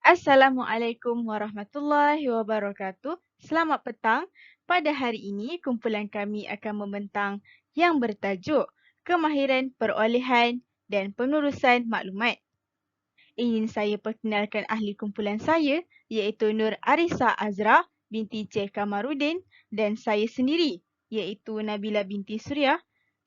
Assalamualaikum warahmatullahi wabarakatuh. Selamat petang. Pada hari ini, kumpulan kami akan membentang yang bertajuk Kemahiran Perolehan dan Pengurusan Maklumat. Ingin saya perkenalkan ahli kumpulan saya, iaitu Nur Arisa Azra binti Cik Kamarudin dan saya sendiri, iaitu Nabila binti Suria.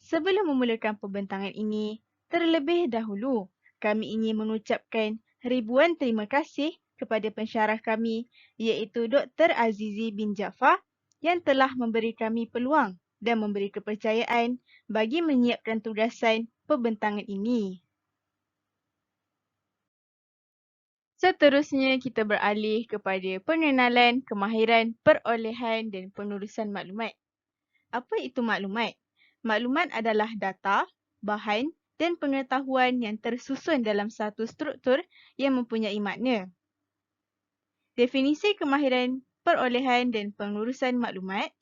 Sebelum memulakan pembentangan ini, terlebih dahulu, kami ingin mengucapkan ribuan terima kasih kepada pensyarah kami, iaitu Dr. Azizi bin Jaafar yang telah memberi kami peluang dan memberi kepercayaan bagi menyiapkan tugasan pembentangan ini. Seterusnya, kita beralih kepada pengenalan kemahiran perolehan dan penulisan maklumat. Apa itu maklumat? Maklumat adalah data, bahan dan pengetahuan yang tersusun dalam satu struktur yang mempunyai makna. Definisi kemahiran perolehan dan pengurusan maklumat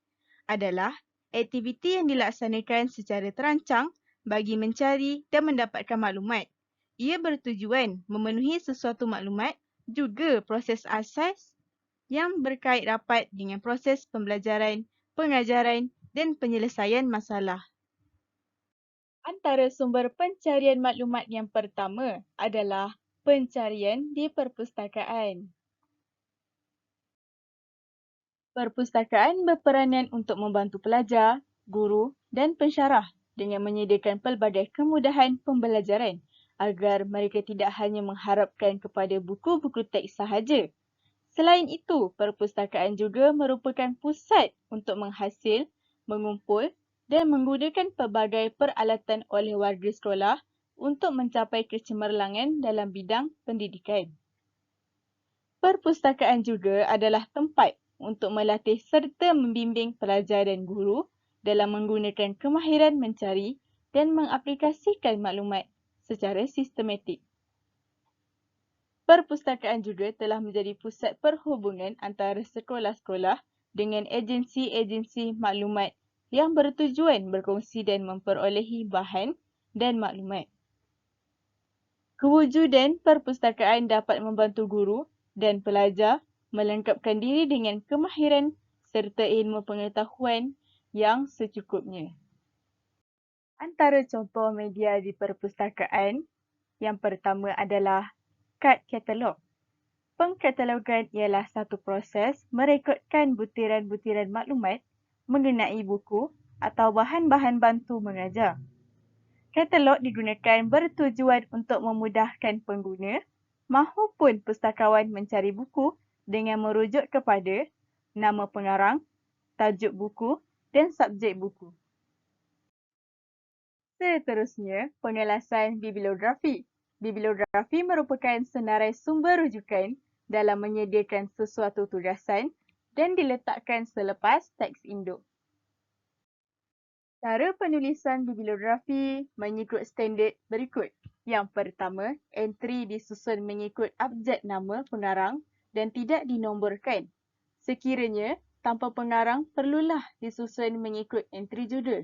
adalah aktiviti yang dilaksanakan secara terancang bagi mencari dan mendapatkan maklumat. Ia bertujuan memenuhi sesuatu maklumat, juga proses asas yang berkait rapat dengan proses pembelajaran, pengajaran dan penyelesaian masalah. Antara sumber pencarian maklumat yang pertama adalah pencarian di perpustakaan. Perpustakaan berperanan untuk membantu pelajar, guru dan pensyarah dengan menyediakan pelbagai kemudahan pembelajaran agar mereka tidak hanya mengharapkan kepada buku-buku teks sahaja. Selain itu, perpustakaan juga merupakan pusat untuk menghasil, mengumpul dan menggunakan pelbagai peralatan oleh warga sekolah untuk mencapai kecemerlangan dalam bidang pendidikan. Perpustakaan juga adalah tempat untuk melatih serta membimbing pelajar dan guru dalam menggunakan kemahiran mencari dan mengaplikasikan maklumat secara sistematik. Perpustakaan juga telah menjadi pusat perhubungan antara sekolah-sekolah dengan agensi-agensi maklumat yang bertujuan berkongsi dan memperolehi bahan dan maklumat. Kewujudan perpustakaan dapat membantu guru dan pelajar melengkapkan diri dengan kemahiran serta ilmu pengetahuan yang secukupnya. Antara contoh media di perpustakaan, yang pertama adalah kad katalog. Pengkatalogan ialah satu proses merekodkan butiran-butiran maklumat mengenai buku atau bahan-bahan bantu mengajar. Katalog digunakan bertujuan untuk memudahkan pengguna mahupun pustakawan mencari buku dengan merujuk kepada nama pengarang, tajuk buku dan subjek buku. Seterusnya, pengelasan bibliografi. Bibliografi merupakan senarai sumber rujukan dalam menyediakan sesuatu tugasan dan diletakkan selepas teks induk. Cara penulisan bibliografi mengikut standard berikut. Yang pertama, entry disusun mengikut abjad nama pengarang dan tidak dinomborkan. Sekiranya tanpa pengarang, perlulah disusun mengikut entry judul.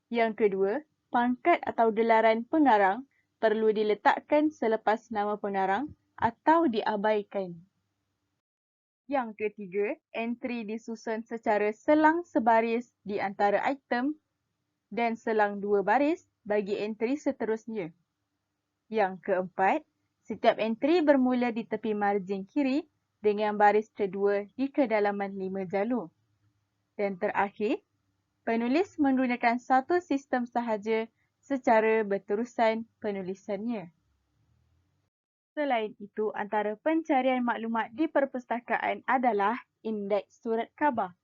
Yang kedua, pangkat atau gelaran pengarang perlu diletakkan selepas nama pengarang atau diabaikan. Yang ketiga, entry disusun secara selang sebaris di antara item dan selang dua baris bagi entry seterusnya. Yang keempat, setiap entry bermula di tepi margin kiri dengan baris kedua di kedalaman 5 jalur. Dan terakhir, penulis menggunakan satu sistem sahaja secara berterusan penulisannya. Selain itu, antara pencarian maklumat di perpustakaan adalah indeks surat khabar.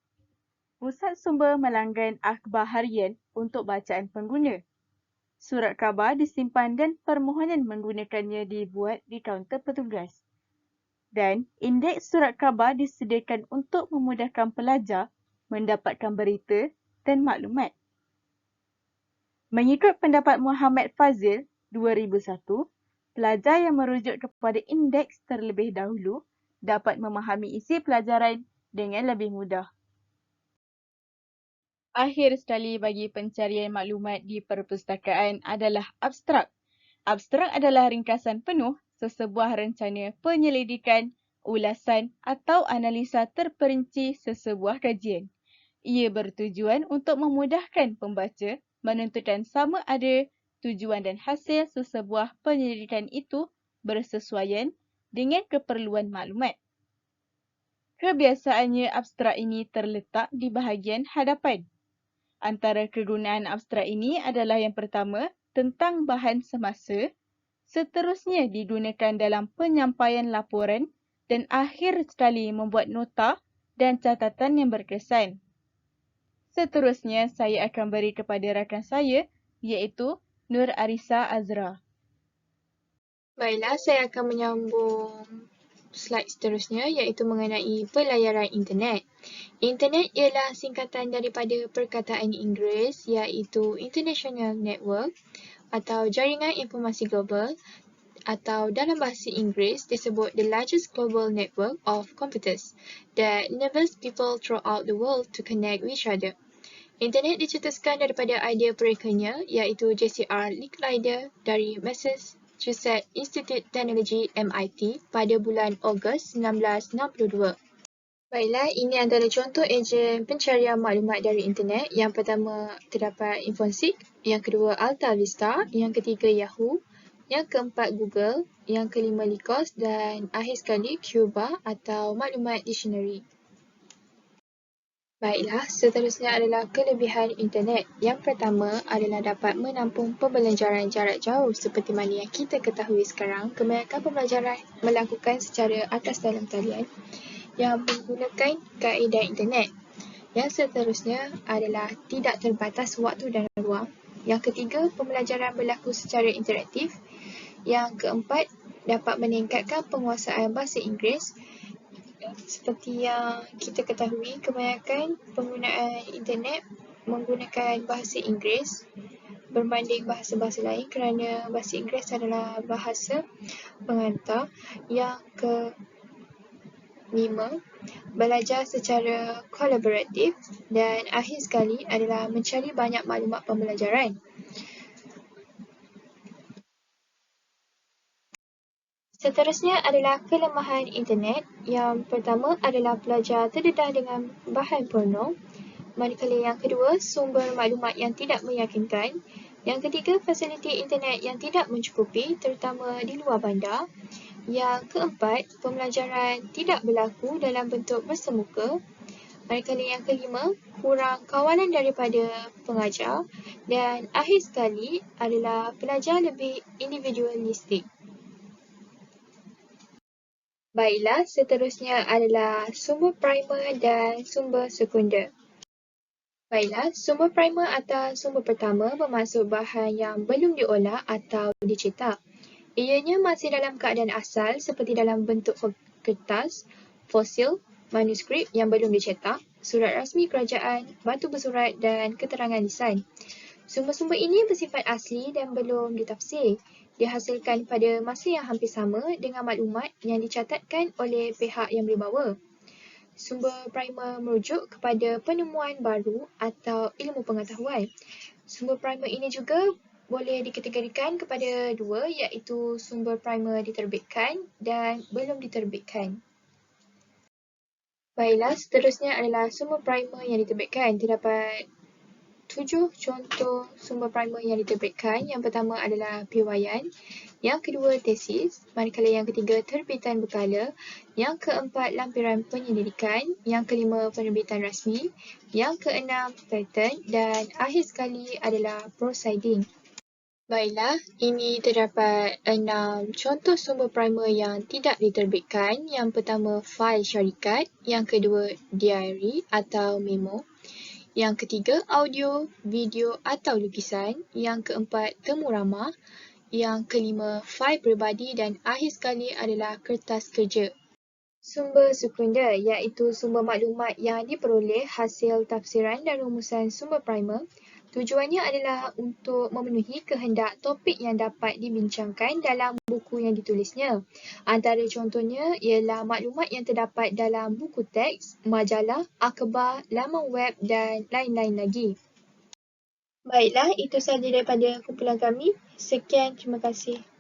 Pusat sumber melanggan akhbar harian untuk bacaan pengguna. Surat khabar disimpan dan permohonan menggunakannya dibuat di kaunter petugas. Dan indeks surat khabar disediakan untuk memudahkan pelajar mendapatkan berita dan maklumat. Mengikut pendapat Muhammad Fazil 2001, pelajar yang merujuk kepada indeks terlebih dahulu dapat memahami isi pelajaran dengan lebih mudah. Akhir sekali bagi pencarian maklumat di perpustakaan adalah abstrak. Abstrak adalah ringkasan penuh sesebuah rencana penyelidikan, ulasan atau analisa terperinci sesebuah kajian. Ia bertujuan untuk memudahkan pembaca menentukan sama ada tujuan dan hasil sesebuah penyelidikan itu bersesuaian dengan keperluan maklumat. Kebiasaannya abstrak ini terletak di bahagian hadapan. Antara kegunaan abstrak ini adalah yang pertama, tentang bahan semasa, seterusnya digunakan dalam penyampaian laporan dan akhir sekali membuat nota dan catatan yang berkesan. Seterusnya, saya akan beri kepada rakan saya, iaitu Nur Arisa Azra. Baiklah, saya akan menyambung slide seterusnya iaitu mengenai pelayaran internet. Internet ialah singkatan daripada perkataan Inggeris iaitu International Network atau Jaringan Informasi Global atau dalam bahasa Inggeris disebut the largest global network of computers that enables people throughout the world to connect with each other. Internet dicetuskan daripada idea perekanya iaitu J.C.R. Licklider dari Massachusetts Institute Technology MIT pada bulan Ogos 1962. Baiklah, ini adalah contoh ejen pencarian maklumat dari internet. Yang pertama terdapat Infosys, yang kedua Alta Vista, yang ketiga Yahoo, yang keempat Google, yang kelima Lycos dan akhir sekali Cuba atau maklumat dictionary. Baiklah, seterusnya adalah kelebihan internet. Yang pertama adalah dapat menampung pembelajaran jarak jauh seperti mana yang kita ketahui sekarang. Kebanyakan pembelajaran melakukan secara atas dalam talian yang menggunakan kaedah internet. Yang seterusnya adalah tidak terbatas waktu dan ruang. Yang ketiga, pembelajaran berlaku secara interaktif. Yang keempat, dapat meningkatkan penguasaan bahasa Inggeris. Seperti yang kita ketahui, kebanyakan penggunaan internet menggunakan bahasa Inggeris berbanding bahasa-bahasa lain kerana bahasa Inggeris adalah bahasa pengantar. Yang kelima, belajar secara kolaboratif dan akhir sekali adalah mencari banyak maklumat pembelajaran. Seterusnya adalah kelemahan internet. Yang pertama adalah pelajar terdedah dengan bahan porno. Manakala yang kedua, sumber maklumat yang tidak meyakinkan. Yang ketiga, fasiliti internet yang tidak mencukupi, terutama di luar bandar. Yang keempat, pembelajaran tidak berlaku dalam bentuk bersemuka. Manakala yang kelima, kurang kawalan daripada pengajar. Dan akhir sekali adalah pelajar lebih individualistik. Baiklah, seterusnya adalah sumber primer dan sumber sekunder. Baiklah, sumber primer atau sumber pertama bermaksud bahan yang belum diolah atau dicetak. Ianya masih dalam keadaan asal seperti dalam bentuk kertas, fosil, manuskrip yang belum dicetak, surat rasmi kerajaan, batu bersurat dan keterangan lisan. Sumber-sumber ini bersifat asli dan belum ditafsir. Dihasilkan pada masa yang hampir sama dengan maklumat yang dicatatkan oleh pihak yang berwibawa. Sumber primer merujuk kepada penemuan baru atau ilmu pengetahuan. Sumber primer ini juga boleh dikategorikan kepada dua, iaitu sumber primer diterbitkan dan belum diterbitkan. Baiklah, seterusnya adalah sumber primer yang diterbitkan. Terdapat 7 contoh sumber primer yang diterbitkan. Yang pertama adalah piawaian, yang kedua tesis, manakala yang ketiga terbitan berkala, yang keempat lampiran penyelidikan, yang kelima penerbitan rasmi, yang keenam patent dan akhir sekali adalah proceeding. Baiklah, ini terdapat 6 contoh sumber primer yang tidak diterbitkan. Yang pertama fail syarikat, yang kedua diary atau memo, yang ketiga, audio, video atau lukisan. Yang keempat, temu ramah. Yang kelima, fail peribadi dan akhir sekali adalah kertas kerja. Sumber sekunder iaitu sumber maklumat yang diperoleh hasil tafsiran dan rumusan sumber primer. Tujuannya adalah untuk memenuhi kehendak topik yang dapat dibincangkan dalam buku yang ditulisnya. Antara contohnya ialah maklumat yang terdapat dalam buku teks, majalah, akhbar, laman web dan lain-lain lagi. Baiklah, itu sahaja daripada kumpulan kami. Sekian, terima kasih.